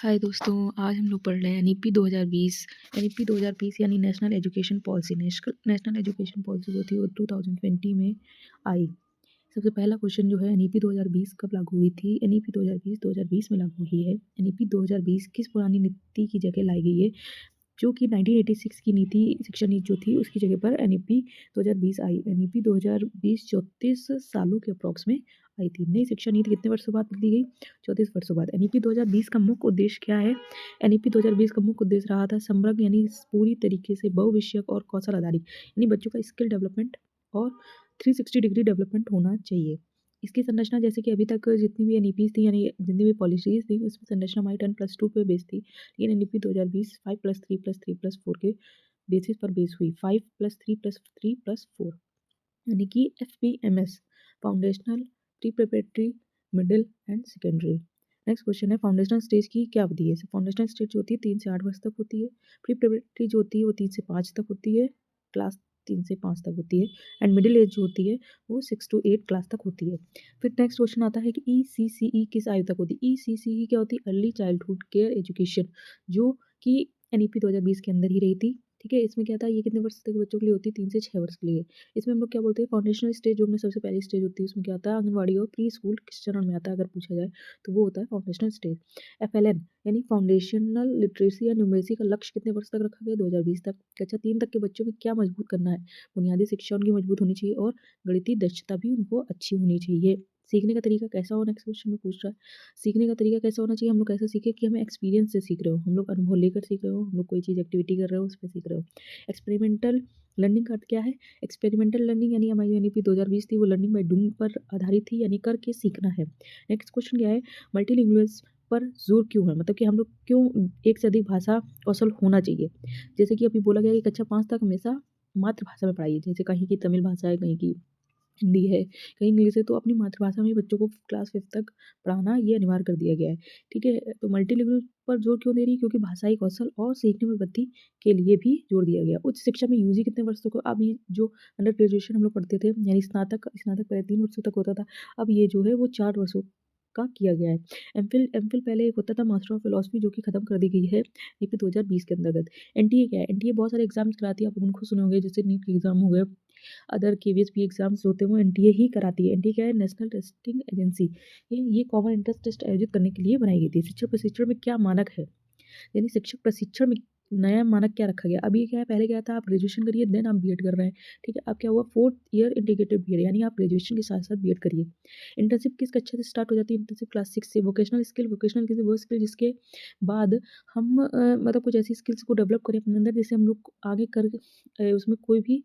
हाय दोस्तों, आज हम लोग पढ़ रहे हैं एनईपी 2020। एनईपी 2020 यानी national education policy. National education policy जो थी वो 2020 में आई। सबसे पहला क्वेश्चन जो है, एनईपी 2020 कब लागू हुई थी? एनईपी 2020 में लागू हुई है। एनईपी 2020 किस पुरानी नीति की जगह लाई गई है? जो कि 1986 की नीति शिक्षा नीति जो थी उसकी जगह पर एनईपी 2020 आई। एनईपी 2020 34 सालों के अप्रॉक्स में आई थी। नई शिक्षा नीति कितने वर्षों बाद बदली गई? 34 वर्षों बाद। एनईपी 2020 का मुख्य उद्देश्य क्या है? एनईपी 2020 का मुख्य उद्देश्य रहा था समग्र यानी पूरी तरीके से बहुविषयक और कौशल आधारित यानी बच्चों का स्किल डेवलपमेंट और 360 डिग्री डेवलपमेंट होना चाहिए। इसकी संरचना जैसे कि अभी तक जितनी भी एनईपीज थी यानी जितनी भी पॉलिसीज थी उसमें संरचना हमारी 10+2 पे बेस्ड थी। लेकिन एनईपी 2020 5+3+3+4 के बेसिस पर बेस हुई। 5+3+3+4 यानी कि FPMS, foundational, pre preparatory, middle and secondary. Next question है, फाउंडेशनल स्टेज की क्या अवधि है? फाउंडेशनल स्टेज जो होती है 3 से 8 वर्ष तक होती है। प्री प्रिपरेटरी जो होती है वो 3 से 5 तक होती है। क्लास 3 से 5 तक होती है। एंड मिडिल एज जो होती है वो 6 to 8 क्लास तक होती है। फिर नेक्स्ट क्वेश्चन आता है कि ECCE किस आयु तक होती है? ECCE क्या होती है? अर्ली चाइल्डहुड केयर एजुकेशन, जो कि एनईपी 2020 के अंदर ही रही थी। ठीक है, इसमें क्या था, ये कितने वर्ष तक के बच्चों के लिए होती है? 3 से 6 वर्ष के लिए। इसमें हम लोग क्या बोलते हैं, फाउंडेशनल स्टेज जो हमने सबसे पहली स्टेज होती है उसमें क्या होता है, आंगनवाड़ी और प्री स्कूल किस चरण में आता है अगर पूछा जाए तो वो होता है फाउंडेशनल स्टेज। FLN यानी फाउंडेशनल लिटरेसी या न्यूमरेसी का लक्ष्य कितने वर्ष तक रखा गया? 2020 तक। कक्षा 3 तक के बच्चों में क्या मजबूत करना है? बुनियादी शिक्षा उनकी मजबूत होनी चाहिए और गणितीय दक्षता भी उनको अच्छी होनी चाहिए। सीखने का तरीका कैसा हो, नेक्स्ट क्वेश्चन में पूछ रहा है। सीखने का तरीका कैसा होना चाहिए? हम लोग कैसे सीखे कि हमें एक्सपीरियंस से सीख रहे हो, हम लोग अनुभव लेकर सीख रहे हो, हम लोग कोई चीज़ एक्टिविटी कर रहे हो उस पर सीख रहे हो। एक्सपेरिमेंटल लर्निंग का अर्थ क्या है? एक्सपेरिमेंटल लर्निंग यानी हमारी एनईपी 2020 थी वो लर्निंग बाय डूइंग पर आधारित थी यानी करके सीखना है। नेक्स्ट क्वेश्चन क्या है, मल्टीलिंगुअल्स पर जोर क्यों है? मतलब कि हम लोग क्यों एक से अधिक भाषा कौशल होना चाहिए? जैसे कि अभी बोला गया कि कक्षा 5 तक हमेशा मातृभाषा में पढ़ाइए, जैसे कहीं की तमिल भाषा है, कहीं की हिंदी है, कहीं इंग्लिश है, तो अपनी मातृभाषा में ही बच्चों को क्लास 5 तक पढ़ाना ये अनिवार्य कर दिया गया है। ठीक है, तो मल्टीलिंगुअल पर जोर क्यों दे रही है? क्योंकि भाषाई कौशल और सीखने में वृद्धि के लिए भी जोर दिया गया। उच्च शिक्षा में यूजी कितने वर्षों को? अब ये जो अंडर ग्रेजुएशन हम लोग पढ़ते थे यानी स्नातक स्नातक पहले 3 वर्षों तक होता था, अब ये जो है वो 4 वर्षों का किया गया है। एमफिल पहले एक होता था मास्टर ऑफ फिलॉसफी, जो कि खत्म कर दी गई है नीति 2020 के अंतर्गत। एनटीए क्या है? एनटीए बहुत सारे एग्जाम्स कराती है, आप उनको सुने होंगे, जैसे नीट के एग्जाम हो गए, अदर केवीएस एग्जाम्स होते हैं वो एनटीए ही कराती है। एनटीए क्या है? National testing agency. ये कॉमन एंट्रेंस टेस्ट आयोजित करने के लिए बनाई गई थी। शिक्षक प्रशिक्षण में क्या मानक है? यानी शिक्षक प्रशिक्षण में नया मानक क्या रखा गया? अभी क्या है, पहले क्या था, आप ग्रेजुएशन करिए देन आप बीएड कर रहे हैं। ठीक है, अब क्या हुआ, 4th ईयर इंटीग्रेटेड बीएड यानी आप ग्रेजुएशन के साथ साथ बीएड करिए। इंटर्नशिप किस कक्षा से स्टार्ट हो जाती है? इंटर्नशिप क्लास 6 से। वोकेशनल किसी वो स्किल जिसके बाद हम मतलब कुछ ऐसी स्किल्स को डेवलप करें अपने अंदर जिससे हम लोग आगे कर उसमें कोई भी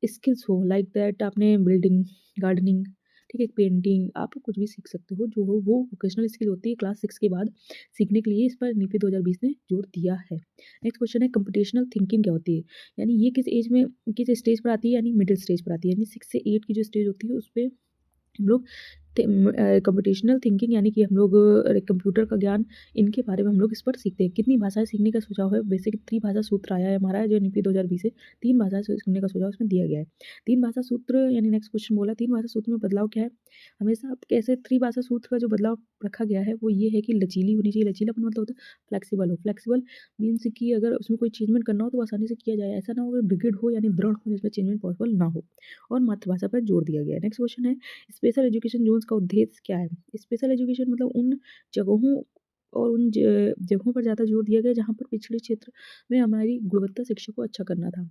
स्किल्स हो, लाइक दैट आपने बिल्डिंग, गार्डनिंग, ठीक है, पेंटिंग, आप कुछ भी सीख सकते हो जो हो वो वोकेशनल स्किल होती है क्लास 6 के बाद सीखने के लिए। इस पर नीति 2020 ने जोर दिया है। नेक्स्ट क्वेश्चन है, कंप्यूटेशनल थिंकिंग क्या होती है? यानी ये किस एज में किस स्टेज पर आती है? यानी मिडिल स्टेज पर आती है, यानी 6 से 8 की जो स्टेज होती है उस पे हम लोग कंप्यूटेशनल थिंकिंग यानी कि हम लोग कंप्यूटर का ज्ञान, इनके बारे में हम लोग इस पर सीखते हैं। कितनी भाषाएं सीखने का सुझाव है? बेसिक त्रिभाषा सूत्र आया है हमारा जो नीति 2020 से 3 भाषाएं सीखने का सुझाव इसमें दिया गया है। 3 भाषा सूत्र यानी नेक्स्ट क्वेश्चन बोला, 3 भाषा सूत्र में बदलाव क्या है? हमेशा कैसे त्रिभाषा सूत्र का जो बदलाव रखा गया है वो ये है कि लचीली होनी चाहिए। लचीलापन मतलब होता है फ्लेक्सिबल हो। फ्लेक्सिबल मीन्स कि अगर उसमें कोई चेंजमेंट करना हो तो आसानी से किया जाए, ऐसा ना हो ब्रिगेड हो यानी दृढ़ हो जिसमें चेंजमेंट पॉसिबल ना हो। और मातृभाषा पर जोर दिया गया है। नेक्स्ट क्वेश्चन है, स्पेशल एजुकेशन जोन्स का उद्देश्य क्या है? स्पेशल एजुकेशन मतलब उन जगहों और उन जगहों पर ज़्यादा जोर दिया गया जहाँ पर पिछड़े क्षेत्र में हमारी गुणवत्ता शिक्षा को अच्छा करना था।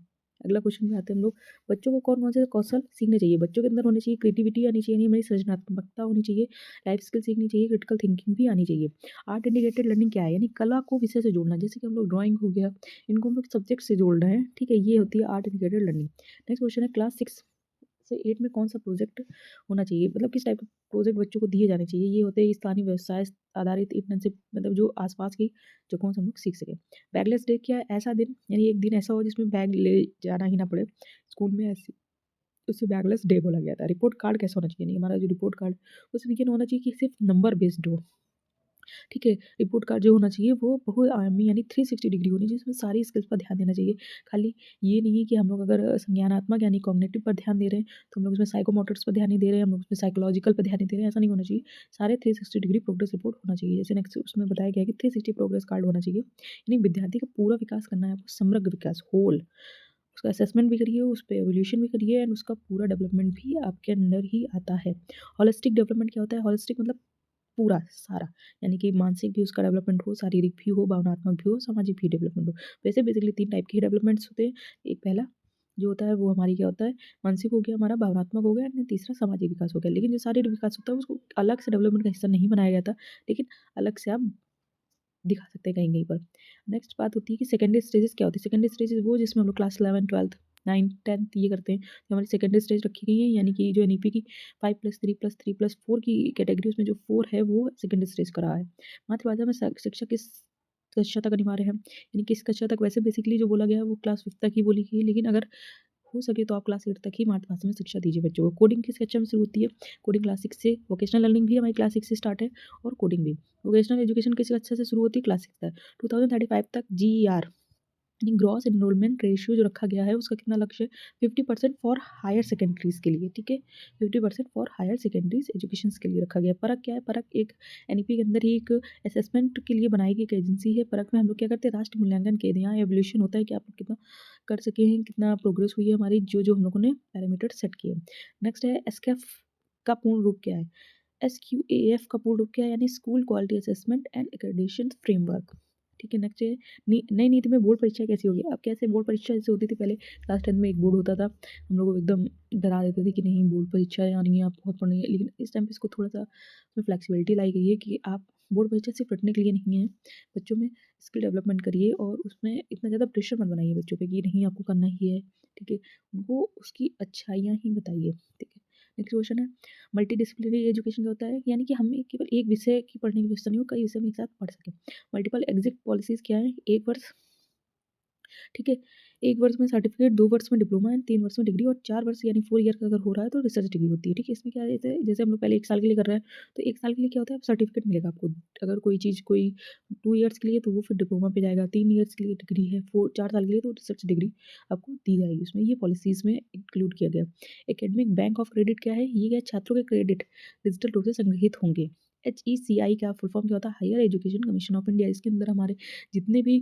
अगला क्वेश्चन में आते हैं हम लोग, बच्चों को कौन कौन से कौशल सीखने चाहिए? बच्चों के अंदर होनी चाहिए क्रिएटिविटी आनी चाहिए, हमारी सृजनात्मकता होनी चाहिए, लाइफ स्किल सीखनी चाहिए, क्रिटिकल थिंकिंग भी आनी चाहिए। आर्ट इंटीग्रेटेड लर्निंग क्या है? यानी कला को विषय से जोड़ना, जैसे कि हम लोग ड्राइंग हो गया, इनको हम लोग सब्जेक्ट से जोड़ रहे हैं। ठीक है, ये होती है art integrated learning. Next question है, क्लास 6 से 8 में कौन सा प्रोजेक्ट होना चाहिए? मतलब किस टाइप का प्रोजेक्ट बच्चों को दिए जाने चाहिए? ये होते हैं स्थानीय व्यवसाय आधारित इंटर्नशिप, मतलब जो आसपास की जगहों से हम लोग सीख सकें। बैगलेस डे क्या है? ऐसा दिन यानी एक दिन ऐसा हो जिसमें बैग ले जाना ही ना पड़े स्कूल में, ऐसे उसे बैगलेस डे बोला गया था। रिपोर्ट कार्ड कैसा होना चाहिए? यानी हमारा जो रिपोर्ट कार्ड उस वीकेंड होना चाहिए कि सिर्फ नंबर बेस्ड हो। ठीक है? रिपोर्ट कार्ड जो होना चाहिए वो बहुआयामी यानी 360 डिग्री होनी चाहिए, जिसमें सारी स्किल्स पर ध्यान देना चाहिए। खाली ये नहीं है कि हम लोग अगर संज्ञानात्मक यानी कॉग्निटिव पर ध्यान दे रहे हैं, तो हम लोग उसमें साइकोमोटर्स पर ध्यान नहीं दे रहे हैं, हम लोग उसमें साइकोलॉजिकल पर ध्यान नहीं दे रहे हैं, ऐसा नहीं होना चाहिए। सारे 360 डिग्री प्रोग्रेस रिपोर्ट होना चाहिए। जैसे नेक्स्ट उसमें बताया गया है कि 360 प्रोग्रेस कार्ड होना चाहिए, यानी विद्यार्थी का पूरा विकास करना है आपको, समग्र विकास, होल। उसका असेसमेंट भी करिए, उस पे एवोल्यूशन भी करिए एंड उसका पूरा डेवलपमेंट भी आपके अंडर ही आता है। होलिस्टिक डेवलपमेंट क्या होता है? होलिस्टिक मतलब पूरा, सारा, यानी कि मानसिक भी उसका डेवलपमेंट हो, शारीरिक भी हो, भावनात्मक भी हो, सामाजिक भी डेवलपमेंट हो। वैसे बेसिकली 3 टाइप के डेवलपमेंट्स होते हैं। एक पहला जो होता है वो हमारी क्या होता है, मानसिक हो गया हमारा, भावनात्मक हो गया एंड तीसरा सामाजिक विकास हो गया। लेकिन जो शारीरिक विकास होता है उसको अलग से डेवलपमेंट का हिस्सा नहीं बनाया गया था, लेकिन अलग से आप दिखा सकते हैं कहीं-कहीं पर। नेक्स्ट बात होती है कि सेकेंडरी स्टेजेस क्या होती है? सेकेंडरी स्टेजेस वो जिसमें हम लोग क्लास 11, 12, 9, 10th ये करते हैं। जो हमारी सेकेंडरी स्टेज रखी गई है, यानी कि जो एनईपी की 5+3+3+4 की कैटेगरी, उसमें जो 4 है वो सेकेंडरी स्टेज का रहा है। मातृभाषा में शिक्षा किस कक्षा तक अनिवार्य है? यानी किस कक्षा तक? वैसे बेसिकली जो बोला गया है वो क्लास 5 तक ही बोली गई है, लेकिन अगर हो सके तो आप क्लास 8 तक ही मातृभाषा में शिक्षा दीजिए बच्चों को। कोडिंग किस कक्षा में शुरू होती है? कोडिंग क्लास 6 से, वोकेशनल लर्निंग भी हमारी क्लास 6 से स्टार्ट है और कोडिंग भी। वोकेशनल एजुकेशन किस कक्षा से शुरू होती है? क्लास 6 तक। 2035 तक जीईआर यानी ग्रॉस एनरोलमेंट रेशियो जो रखा गया है उसका कितना लक्ष्य है? 50% फॉर हायर सेकेंडरीज के लिए, ठीक है? 50% फॉर हायर सेकेंडरीज एजुकेशन के लिए रखा गया है। परख क्या है? परख एक एनईपी के अंदर ही एक असेसमेंट के लिए बनाई गई एक एजेंसी है। परख में हम लोग क्या करते हैं? राष्ट्र मूल्यांकन के यहाँ एवोल्यूशन होता है कि आप लोग कितना कर सके हैं, कितना प्रोग्रेस हुई है हमारी, जो हम लोगों ने पैरामीटर सेट किए। नेक्स्ट है एसकेएफ का पूर्ण रूप क्या है? एसक्यूएएफ का पूर्ण रूप क्या है? यानी school quality assessment and accreditation framework. ठीक है, नेक्स्ट है नई नीति में बोर्ड परीक्षा कैसी होगी? अब कैसे बोर्ड परीक्षा जैसे होती थी पहले, क्लास 10 में एक बोर्ड होता था, हम लोग को एकदम डरा देते थे कि नहीं बोर्ड परीक्षा आनी है, आप बहुत पढ़नी है। लेकिन इस टाइम पे इसको थोड़ा सा उसमें फ्लेक्सिबिलिटी लाई गई है कि आप बोर्ड परीक्षा सिर्फ रटने के लिए नहीं है, बच्चों में स्किल डेवलपमेंट करिए और उसमें इतना ज़्यादा प्रेशर मत बनाइए बच्चों पे कि नहीं आपको करना ही है। ठीक है, उनको उसकी अच्छाइयाँ ही बताइए। ठीक है, नेक्स्ट क्वेश्चन है मल्टी डिसिप्लिनरी एजुकेशन क्या होता है? यानी कि हमें केवल एक विषय की पढ़ने की व्यवस्था नहीं हो, कई विषय हम एक साथ पढ़ सकें। मल्टीपल एग्जिट पॉलिसीज़ क्या है? 1 वर्ष, ठीक है? 1 वर्ष में सर्टिफ़िकेट, 2 वर्ष में डिप्लोमा एंड 3 वर्ष में डिग्री और 4 वर्ष यानी 4 ईयर का अगर हो रहा है तो रिसर्च डिग्री होती है, ठीक है? इसमें क्या रहता है, जैसे हम लोग पहले 1 साल के लिए कर रहे हैं, तो 1 साल के लिए क्या होता है, सर्टिफ़िकेट मिलेगा आपको। अगर कोई चीज़ कोई 2 ईयर्स के लिए तो वो फिर डिप्लोमा पे जाएगा, 3 ईयर्स के लिए डिग्री है, 4 साल के लिए तो रिसर्च डिग्री आपको दी जाएगी उसमें। ये पॉलिसीज़ में इंक्लूड किया गया। एकेडमिक बैंक ऑफ क्रेडिट क्या है? ये क्या है, छात्रों के क्रेडिट डिजिटल रूप से संग्रहित होंगे। HECI का फुल फॉर्म क्या होता है? Higher education commission of India. इसके अंदर हमारे जितने भी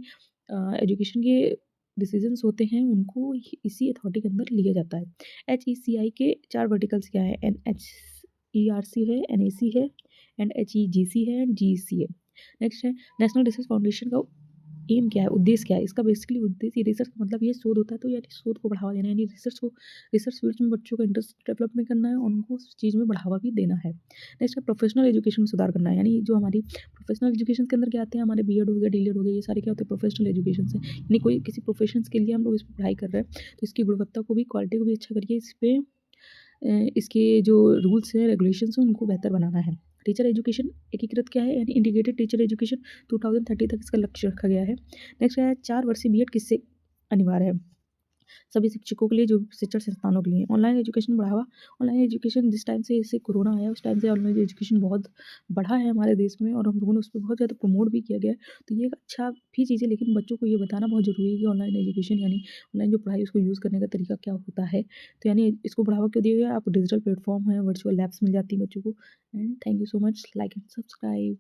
एजुकेशन के डिसीजंस होते हैं उनको इसी अथॉरिटी के अंदर लिया जाता है। HECI के 4 वर्टिकल्स क्या है? NHERC है, NAC है एंड HEGC है एंड GEC है। नेक्स्ट है नेशनल रिसर्च फाउंडेशन का एम क्या है? उद्देश्य क्या है? इसका बेसिकली उद्देश्य रिसर्च का मतलब ये शोध होता है, तो यानी शोध को बढ़ावा देना, यानी रिसर्च को, रिसर्च फील्ड में बच्चों का इंटरेस्ट डेवलपमेंट करना है और उनको उस चीज़ में बढ़ावा भी देना है। नेक्स्ट है प्रोफेशनल एजुकेशन में सुधार करना है, यानी जो हमारी प्रोफेशनल एजुकेशन के अंदर क्या आते हैं, हमारे बीएड हो गया, डीएलएड हो गया, ये सारे क्या होते हैं? प्रोफेशनल एजुकेशन से, यानी कोई किसी प्रोफेशंस के लिए हम लोग इस पर पढ़ाई कर रहे हैं, तो इसकी गुणवत्ता को भी, क्वालिटी को भी अच्छा करिए। इस पे इसके जो रूल्स हैं, रेगुलेशंस हैं, उनको बेहतर बनाना है। टीचर एजुकेशन एकीकृत क्या है? यानी इंटीग्रेटेड टीचर एजुकेशन 2030 तक इसका लक्ष्य रखा गया है। नेक्स्ट है 4 वर्षीय बीएड किससे अनिवार्य है? सभी शिक्षकों के लिए, जो शिक्षण संस्थानों के लिए। ऑनलाइन एजुकेशन बढ़ावा, ऑनलाइन एजुकेशन जिस टाइम से इससे कोरोना आया उस टाइम से ऑनलाइन एजुकेशन बहुत बढ़ा है हमारे देश में और हम लोगों ने उस पे बहुत ज़्यादा प्रमोट भी किया गया है। तो ये एक अच्छा भी चीज़ है, लेकिन बच्चों को ये बताना बहुत ज़रूरी है कि ऑनलाइन एजुकेशन यानी ऑनलाइन जो पढ़ाई उसको यूज़ करने का तरीका क्या होता है। तो यानी इसको बढ़ावा क्यों दिया गया? आप डिजिटल प्लेटफ़ॉर्म है, वर्चुअल लैब्स मिल जाती हैं बच्चों को। And thank you so much, like and subscribe.